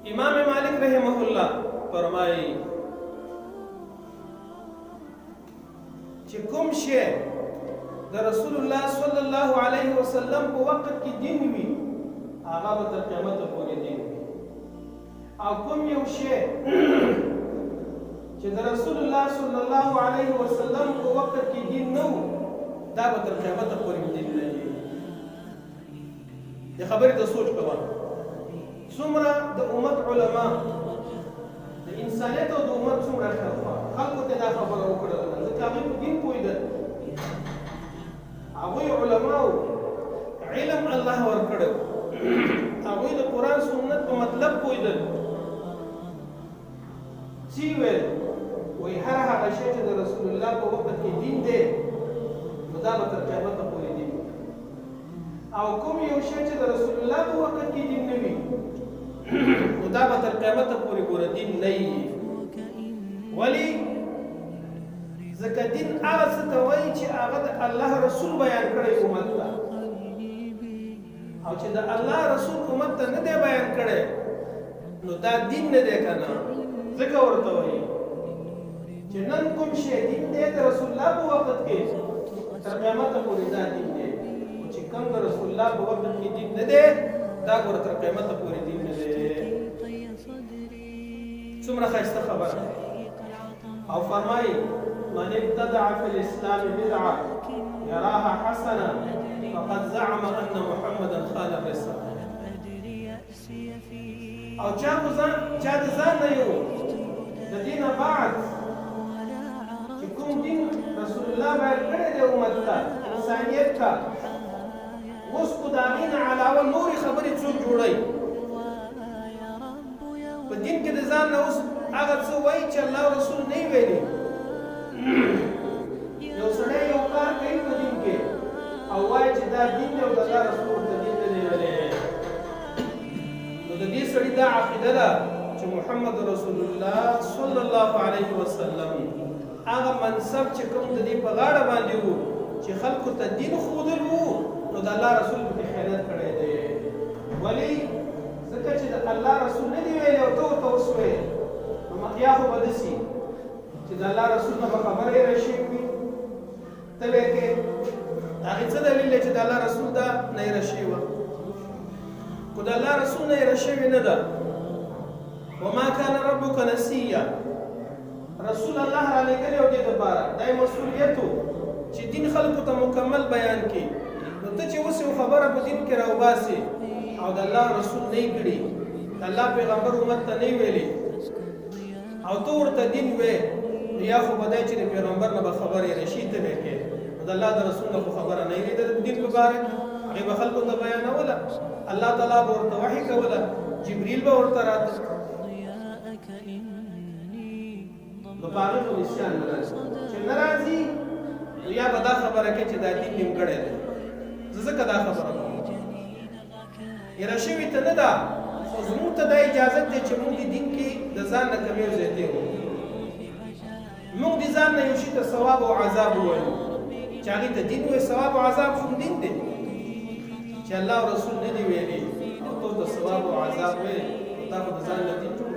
امام مالک رحمه الله فرمایي چې کوم شی د رسول الله صلی الله علیه وسلم په وخت کې دین وي هغه به تر قیامت پورې دین وي او کوم یو شی چې د رسول الله صلی الله علیه وسلم په وخت کې دین نه و دا به تر قیامت پورې دین نه وي د خبرې ته سوچ کوه څومره د امت علما د انسانیت او د امت څومره خلکو ته دا خبره وکړه ځکه هغوی په دین پوهېدل هغوی علماو علم الله ورکړی هغوی د قرآن سنت په مطلب پوهېدل څه ویل وایي هر هغه شی چې د رسول الله په وخت کې دین دی نو دا به تر قیامته پورې دین او کوم یو شی چې د رسول الله په وخت کې دین نه وي نو دا به تر قیامته پورې ګوره دین نه وي ولې ځکه دین هغه څه ته وایي چې هغه د الله رسول بیان کړی امت ته او چې د الله رسول امت ته نه دی بیان کړی نو دا دین نه دی که نه ځکه ورته وایي چې نن کوم شی دین دی د رسول الله په وخت کې تر قیامته پورې دا دین دی او چې کوم د رسول الله په وخت کې دین نه دی دا ګوره تر قیامته پورې دین نه دی څومره ښایسته خبره او فرمایي من ابتدع في الإسلام بدعة يراها حسنة فقد زعم أن محمدا خان الرسالة او چا د ځان نه یو د دینه بعد چې کوم دین رسول الله بیان کړی دی امت ته انسانیت ته اوس خو د هغې نه علاوه نورې خبرې څوک جوړوي په دین کې د ځان نه اوس هغه څه وایي چې الله رسول نه یې ویلي یو سړی یو کار کوي په دین کې او وایي چې دا دین دی او د الله رسول ورته دین نه دی ویلی نو د دې سړي دا عقیده ده چې محمد رسول الله صلی الله علیه وسلم هغه منصب چې کوم د دې په غاړه باندې و چې خلکو ته دین ښودل وو نو د الله رسول پکې خیانت کړی دی ولې ځکه چې د الله رسول نه دی ویلی او ته ورته اوس ویل نو مقیا خو به داسي چې د الله رسول نه به خبره هېره شوې وي ته به یې کې د هغې څه دلیل دی چې د الله رسول دا نه هېره شوې وه خو د الله رسول نه هېره شوې نه ده وما كان ربك نسيا رسول الله را لېږلی او دې دپاره دا یې مسؤلیت و چې دین خلکو ته مکمل بیان کړي نو ته چې اوس یو خبره په دین کې راوباسې او د الله رسول نه یې کړي د الله پیغمبر امت ته نه یې ویلي او ته ورته دین وې یا خو به دی چې د پیغمبر نه به خبرې رشي ته به کې نو د الله د رسول نه خو خبره نه یې د دین په باره هغې به خلکو ته بیانوله الله تعالی به ورته وحي کوله جبریل به ورته راته نو په هغې خو نسیان نه راځي چې نه راځي نو یا به دا خبره کوي چې دا دین نیمګړی دی زه ځکه دا خبره کوم هېره شوې ته نه ده خو زموږ ته دا اجازت دی چې موږ د دین کې د ځان نه کمې او زیاتې وکړو موږ د ځان نه یو شي ته ثواب او عذاب ووایو چې هغې ته دین وایي ثواب او عذاب خو دین دی چې الله او رسول نه دي ویلي او ته د ثواب او عذاب وایې نو تا خو د ځان نه دین جوړ